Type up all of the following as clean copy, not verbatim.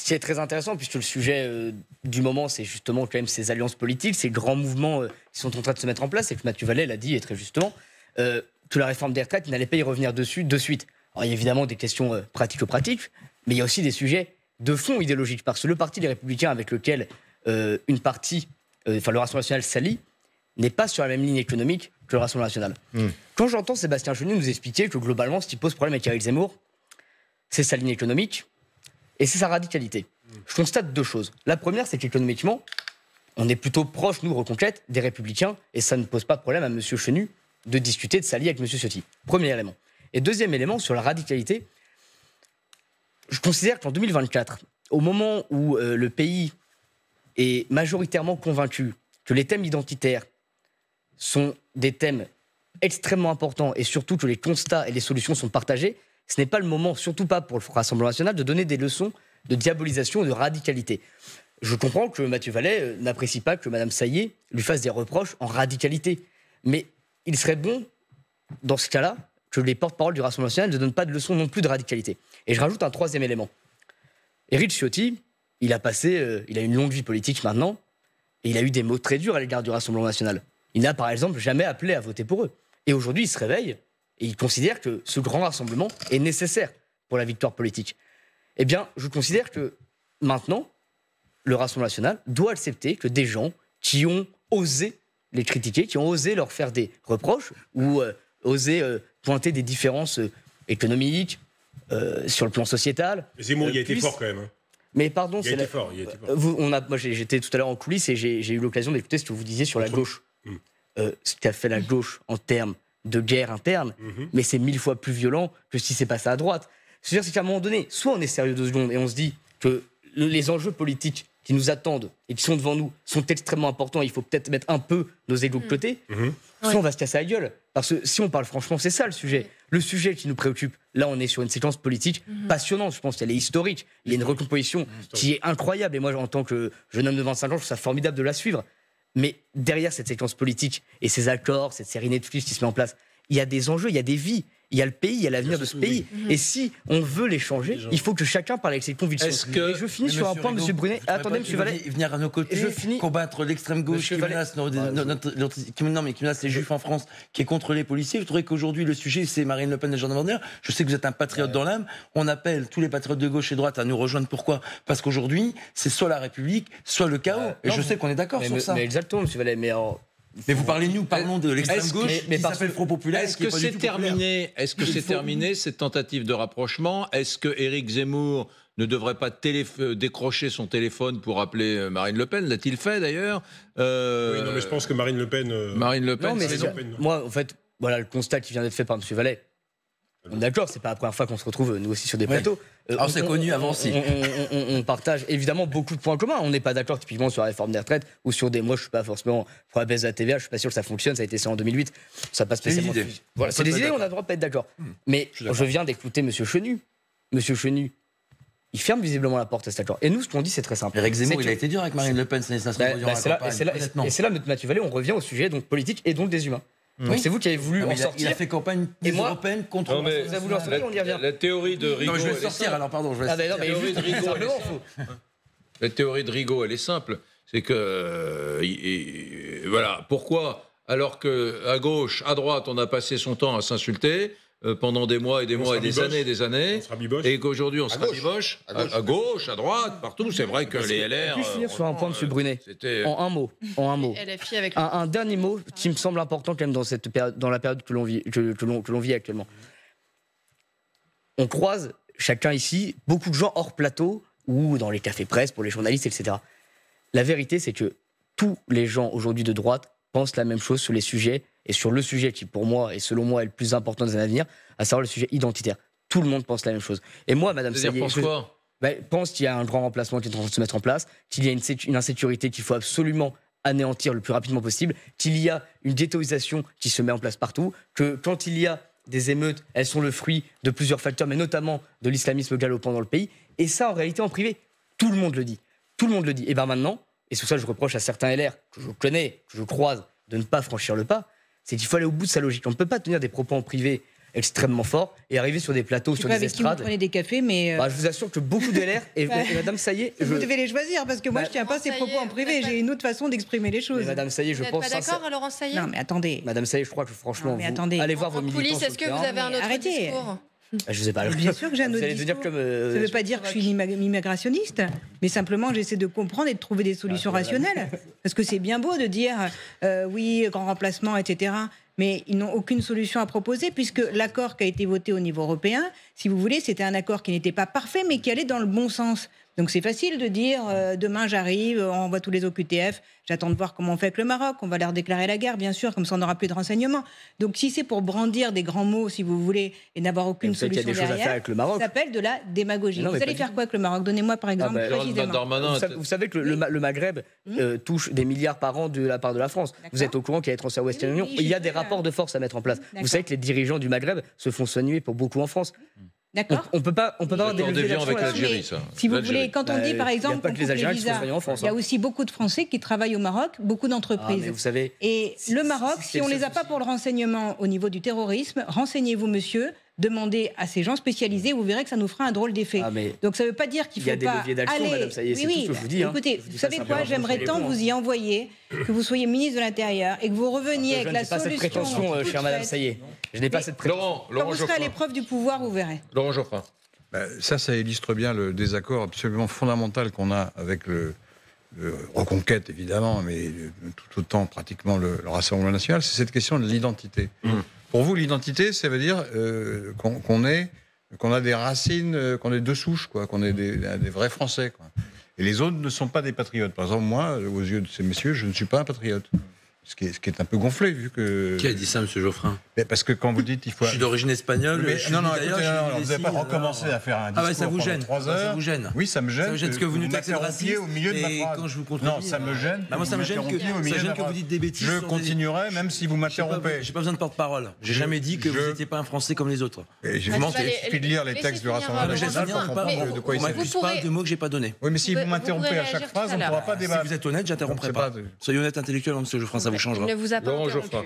qui est très intéressant, puisque le sujet du moment, c'est justement quand même ces alliances politiques, ces grands mouvements qui sont en train de se mettre en place, et que Mathieu Vallet l'a dit, et très justement, que la réforme des retraites, il n'allait pas y revenir dessus de suite. Alors, il y a évidemment des questions pratico-pratiques, mais il y a aussi des sujets de fond idéologiques, parce que le Parti des Républicains, avec lequel une partie, le Rassemblement national s'allie, n'est pas sur la même ligne économique que le Rassemblement national. Quand j'entends Sébastien Chenu nous expliquer que globalement, ce qui pose problème avec Éric Zemmour, c'est sa ligne économique et c'est sa radicalité. Je constate deux choses. La première, c'est qu'économiquement, on est plutôt proche, nous, Reconquête, des Républicains, et ça ne pose pas de problème à M. Chenu de discuter, de s'allier avec M. Ciotti. Premier élément. Et deuxième élément, sur la radicalité, je considère qu'en 2024, au moment où le pays est majoritairement convaincu que les thèmes identitaires sont des thèmes extrêmement importants et surtout que les constats et les solutions sont partagés, ce n'est pas le moment, surtout pas pour le Rassemblement national, de donner des leçons de diabolisation et de radicalité. Je comprends que Mathieu Vallet n'apprécie pas que Mme Saillé lui fasse des reproches en radicalité. Mais il serait bon, dans ce cas-là, que les porte-paroles du Rassemblement national ne donnent pas de leçons non plus de radicalité. Et je rajoute un troisième élément. Éric Ciotti, il a une longue vie politique maintenant, et il a eu des mots très durs à l'égard du Rassemblement national. Il n'a par exemple jamais appelé à voter pour eux. Et aujourd'hui, il se réveille et il considère que ce grand rassemblement est nécessaire pour la victoire politique. Eh bien, je considère que maintenant, le Rassemblement national doit accepter que des gens qui ont osé les critiquer, qui ont osé leur faire des reproches ou osé pointer des différences économiques sur le plan sociétal. Zemmour, il a été fort quand même. Mais pardon, il a été fort. Moi, j'étais tout à l'heure en coulisses et j'ai eu l'occasion d'écouter ce que vous disiez sur la gauche. Ce qu'a fait la gauche en termes de guerre interne, mais c'est 1000 fois plus violent que ce qui s'est passé à droite. C'est-à-dire qu'à un moment donné, soit on est sérieux 2 secondes et on se dit que les enjeux politiques qui nous attendent et qui sont devant nous sont extrêmement importants, il faut peut-être mettre un peu nos égos de côté, soit on va se casser la gueule. Parce que si on parle franchement, c'est ça le sujet. Le sujet qui nous préoccupe, là on est sur une séquence politique passionnante, je pense qu'elle est historique, il y a une recomposition qui est incroyable, et moi en tant que jeune homme de 25 ans, je trouve ça formidable de la suivre. Mais derrière cette séquence politique et ces accords, cette série Netflix qui se met en place, il y a des enjeux, il y a des vies, il y a le pays, il y a l'avenir de ce pays. Et si on veut les changer, il faut que chacun parle avec ses convictions. Et je finis sur un point, M. Brunet. Attendez, M. Vallet. Venir à nos côtés, combattre l'extrême gauche qui menace les juifs en France, qui est contre les policiers. Je trouvais qu'aujourd'hui, le sujet, c'est Marine Le Pen et Jean Vendeur. Je sais que vous êtes un patriote dans l'âme. On appelle tous les patriotes de gauche et de droite à nous rejoindre. Pourquoi ? Parce qu'aujourd'hui, c'est soit la République, soit le chaos. Et je sais qu'on est d'accord sur ça. Mais exactement, M. Vallet. Mais vous parlez de nous, parlons de l'extrême gauche, qui s'appelle Front Populaire. Est-ce que c'est terminé ? Est-ce que c'est terminé cette tentative de rapprochement ? Est-ce que Éric Zemmour ne devrait pas décrocher son téléphone pour appeler Marine Le Pen ? L'a-t-il fait d'ailleurs ? Oui, non, mais je pense que Marine Le Pen. Marine Le Pen, non, mais moi, en fait, voilà le constat qui vient d'être fait par M. Vallet. On est d'accord, c'est pas la première fois qu'on se retrouve, nous aussi, sur des plateaux. Alors, c'est connu avant aussi. On partage évidemment beaucoup de points communs. On n'est pas d'accord typiquement sur la réforme des retraites ou sur des. Moi, je suis pas forcément pour la baisse de la TVA, je suis pas sûr que ça fonctionne. Ça a été ça en 2008. Ça passe spécialement. C'est des idées. Voilà, c'est des idées, on a le droit de pas être d'accord. Mais je viens d'écouter M. Chenu. M. Chenu, il ferme visiblement la porte à cet accord. Et nous, ce qu'on dit, c'est très simple. Éric Zemmour, il a été dur avec Marine Le Pen, c'est là, Mathieu Vallet, on revient au sujet donc politique et donc des humains. Donc c'est vous qui avez voulu en sortir. Il a fait campagne européenne contre. Vous avez voulu en sortir, on y revient. La théorie de Rigaud. Non, je vais sortir alors, pardon. La théorie de Rigaud, elle est simple. C'est que. Voilà. Pourquoi ? Alors qu'à gauche, à droite, on a passé son temps à s'insulter pendant des mois et des mois et des années et des années. Et qu'aujourd'hui, on se rabiboche. À gauche, à droite, partout. C'est vrai que les LR. Puis finir sur un point, M. Brunet. En un mot. Un dernier mot qui me semble important quand même dans la période que l'on vit actuellement. On croise, chacun ici, beaucoup de gens hors plateau ou dans les cafés presse pour les journalistes, etc. La vérité, c'est que tous les gens aujourd'hui de droite pensent la même chose sur les sujets et sur le sujet qui, pour moi, et selon moi, est le plus important des années à venir, à savoir le sujet identitaire. Tout le monde pense la même chose. Et moi, Mme Saillé, pense qu'il y a un grand remplacement qui est en train de se mettre en place, qu'il y a une insécurité qu'il faut absolument anéantir le plus rapidement possible, qu'il y a une ghettoisation qui se met en place partout, que quand il y a des émeutes, elles sont le fruit de plusieurs facteurs, mais notamment de l'islamisme galopant dans le pays. Et ça, en réalité, en privé, tout le monde le dit. Tout le monde le dit. Et bien maintenant, et c'est pour ça que je reproche à certains LR, que je connais, que je croise, de ne pas franchir le pas, c'est qu'il faut aller au bout de sa logique. On ne peut pas tenir des propos en privé extrêmement fort et arriver sur des plateaux, sur des estrades. Vous prenez des cafés, mais. Je vous assure que beaucoup d'LR et Madame Saillé. Vous devez les choisir parce que moi je tiens pas ces propos en privé. J'ai une autre façon d'exprimer les choses. Madame Saillé, je pense. Vous n'êtes pas d'accord, Laurent Saillé? Non, mais attendez. Madame Saillé, je crois que franchement, allez voir vos militants. Est-ce que vous avez un autre discours? Je sais pas. Bien sûr que j'ai un autre discours. Ça ne veut pas dire que je suis immigrationniste, mais simplement j'essaie de comprendre et de trouver des solutions rationnelles. Parce que c'est bien beau de dire oui, grand remplacement, etc. Mais ils n'ont aucune solution à proposer puisque l'accord qui a été voté au niveau européen, si vous voulez, c'était un accord qui n'était pas parfait mais qui allait dans le bon sens. Donc c'est facile de dire demain j'arrive, on envoie tous les OQTF, j'attends de voir comment on fait avec le Maroc, on va leur déclarer la guerre bien sûr, comme ça on n'aura plus de renseignements. Donc si c'est pour brandir des grands mots si vous voulez et n'avoir aucune solution derrière, ça s'appelle de la démagogie. Vous allez faire quoi avec le Maroc? Donnez-moi par exemple précisément. Vous savez que le Maghreb touche des milliards par an de la part de la France. Vous êtes au courant qu'il y a les transferts Western Union, il y a des rapports de force à mettre en place. Vous savez que les dirigeants du Maghreb se font soigner pour beaucoup en France. D'accord. On peut pas avoir des leviers avec l'Algérie, ça. Si vous voulez, quand on dit par exemple qu'on coupe les visas, il y a aussi beaucoup de Français qui travaillent au Maroc, beaucoup d'entreprises. Vous savez, et le Maroc, si on les a pas pour le renseignement au niveau du terrorisme, renseignez-vous, monsieur. Demandez à ces gens spécialisés, vous verrez que ça nous fera un drôle d'effet. Donc ça ne veut pas dire qu'il faut pas aller... Il y a des leviers d'action, Madame Saillé, c'est tout ce que je vous dis. Écoutez, vous savez quoi, j'aimerais tant vous y envoyer, que vous soyez ministre de l'Intérieur et que vous reveniez avec la solution... Je n'ai pas cette prétention, chère Madame Saillé. Je n'ai pas cette prétention. Quand vous serez à l'épreuve du pouvoir, vous verrez. Laurent Geoffrin. Ça illustre bien le désaccord absolument fondamental qu'on a avec le Reconquête, évidemment, mais tout autant pratiquement le Rassemblement national, c'est cette question de l'identité. Pour vous, l'identité, ça veut dire qu'on a des racines, qu'on est de souche, qu'on est des vrais Français, quoi. Et les autres ne sont pas des patriotes. Par exemple, moi, aux yeux de ces messieurs, je ne suis pas un patriote. Ce qui est un peu gonflé, vu que... Qui a dit ça, M. Geoffrin? Parce que quand vous dites il faut... Je suis d'origine espagnole. Non, écoutez, vous n'avez pas recommencé à faire un discours ça vous gêne. 3 heures. Ça vous gêne. Oui, ça me gêne. Ça me gêne ce que vous nous taxez de racisme au milieu de ma phrase. Quand je vous contredis, non, ça me gêne. Moi, ça me gêne que vous dites des bêtises. Je continuerai, même si vous m'interrompez. J'ai pas besoin de porte-parole. J'ai jamais dit que vous n'étiez pas un Français comme les autres. Il suffit de lire les textes du Rassemblement national pour comprendre de quoi il s'agit. On m'accuse pas de mots que j'ai pas donnés. Oui, mais si vous m'interrompez à chaque phrase, on ne pourra pas débattre. Si vous êtes honnête, j'interromprai pas. Soyez honnête intellectuellement, M. Geoffrin, ça vous changera. Laurent Geoffrin.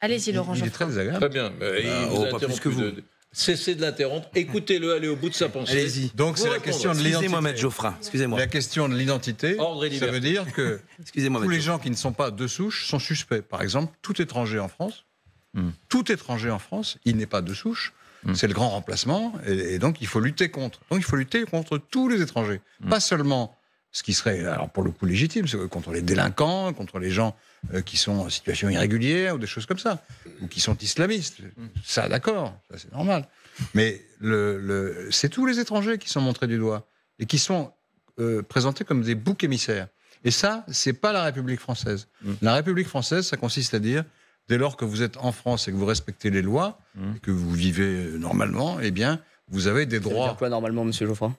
Allez-y, Laurent Geoffrin. Il est très désagréable. Très bien. Il vous a interrompu. Cessez de l'interrompre. Écoutez-le, allez au bout de sa pensée. Allez-y. Donc c'est la question de l'identité. Excusez-moi, Maître Geoffrin. Excusez-moi. La question de l'identité, ça veut dire que tous les gens qui ne sont pas de souche sont suspects. Par exemple, tout étranger en France, il n'est pas de souche. C'est le grand remplacement, et donc il faut lutter contre. Donc il faut lutter contre tous les étrangers, pas seulement ce qui serait, alors pour le coup légitime, c'est contre les délinquants, contre les gens qui sont en situation irrégulière ou des choses comme ça, ou qui sont islamistes. Ça, d'accord, ça c'est normal. Mais c'est tous les étrangers qui sont montrés du doigt et qui sont présentés comme des boucs émissaires. Et ça, c'est pas la République française. La République française, ça consiste à dire, dès lors que vous êtes en France et que vous respectez les lois, et que vous vivez normalement, eh bien, vous avez des droits. Ça veut dire quoi normalement, monsieur Geoffrin?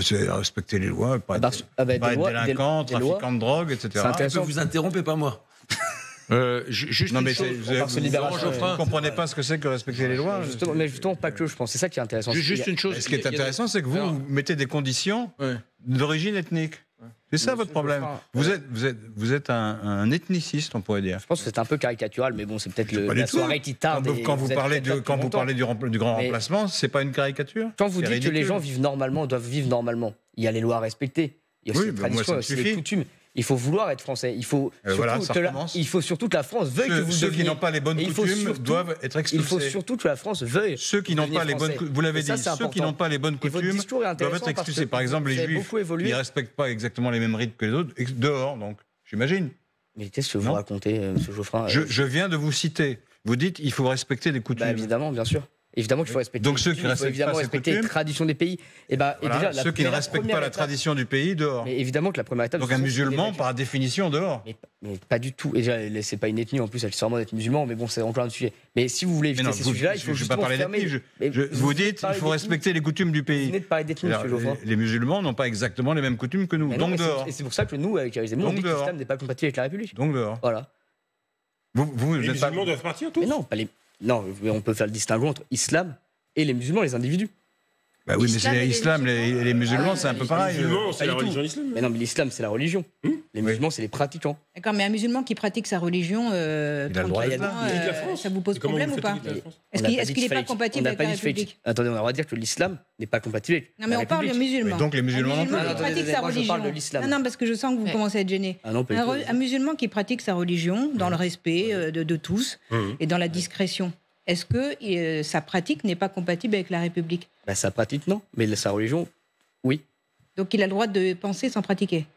C'est respecter les lois, pas être délinquant, trafiquant de drogue, etc. Vous vous interrompez pas moi. Juste non, mais vous ne comprenez pas ce que c'est que respecter les lois. Justement, pas que je pense. C'est ça qui est intéressant. Juste une chose. Ce qui est intéressant, c'est que vous mettez des conditions d'origine ethnique. C'est ça votre problème. Vous êtes un ethniciste, on pourrait dire. Je pense que c'est un peu caricatural, mais bon, c'est peut-être la soirée qui tarde. Quand vous parlez du grand remplacement, c'est pas une caricature. Quand vous dites que les gens vivent normalement, doivent vivre normalement, il y a les lois à respecter. Il y a aussi les traditions, les coutumes. Il faut vouloir être français. Il faut surtout que la France veuille que vous ceux qui n'ont pas les bonnes coutumes doivent être expulsés. Il faut surtout que la France veuille. Ceux qui n'ont pas les bonnes, vous l'avez dit, ceux qui n'ont pas les bonnes coutumes doivent être expulsés. Par exemple, les Juifs qui ne respectent pas exactement les mêmes rites que les autres, dehors, donc, j'imagine. Mais qu'est-ce que vous racontez, M. Geoffrin? Je viens de vous citer. Vous dites il faut respecter les coutumes. Évidemment, bien sûr. Évidemment qu'il faut respecter. Donc ceux qui respecter les traditions des pays. Et déjà, ceux qui ne respectent pas la tradition du pays, dehors. Mais évidemment que la première étape. Donc un musulman, par définition, dehors. Mais pas du tout. Et déjà, c'est pas une ethnie en plus, elle sûrement d'être musulman, mais bon, c'est encore un sujet. Mais si vous voulez éviter ces sujets-là, il faut justement pas parler d'ethnie. Vous dites il faut respecter les coutumes du pays. Vous venez de parler d'ethnie, M. Geoffrin. Les musulmans n'ont pas exactement les mêmes coutumes que nous. Donc dehors. Et c'est pour ça que nous, avec Zemmour, on dit que l'islam n'est pas compatible avec la République. Donc dehors. Voilà. Les musulmans doivent partir tous. Mais non, on peut faire le distinguo entre islam et les musulmans, les individus. Bah oui, mais c'est l'islam, les musulmans, c'est un peu pareil. Les musulmans, c'est la religion islamique. Mais non, mais l'islam, c'est la religion. Les musulmans, c'est les pratiquants. D'accord, mais un musulman qui pratique sa religion, il a le droit ça vous pose problème ou pas? Est-ce qu'il n'est pas compatible avec la République? Attendez, on a le droit de dire que l'islam n'est pas compatible avec Non, mais on parle de musulmans. Donc les musulmans non plus. Qui pratique sa religion. Je parle de l'islam. Non, parce que je sens que vous commencez à être gêné. Un musulman qui pratique sa religion dans le respect de tous et dans la discrétion. Est-ce que sa pratique n'est pas compatible avec la République? Sa pratique, non. Mais sa religion, oui. Donc il a le droit de penser sans pratiquer?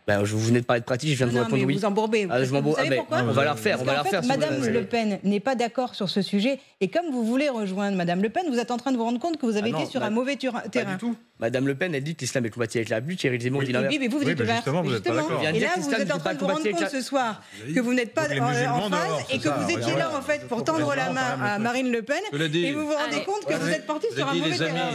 Vous venez de parler de pratique, je viens de vous répondre oui. Vous embourbez. Vous savez pourquoi? On va la refaire. Madame Le Pen n'est pas d'accord sur ce sujet. Et comme vous voulez rejoindre Madame Le Pen, vous êtes en train de vous rendre compte que vous avez été sur un mauvais terrain. Pas du tout. Madame Le Pen, elle dit que l'islam est compatible avec la République. Éric Zemmour dit l'inverse. Oui, mais vous êtes justement, vous n'êtes pas d'accord. Et là, vous êtes en train de vous rendre compte ce soir que vous n'êtes pas en phase et que vous étiez là, en fait, pour tendre la main à Marine Le Pen. Et vous vous rendez compte que vous êtes parti sur un mauvais terrain.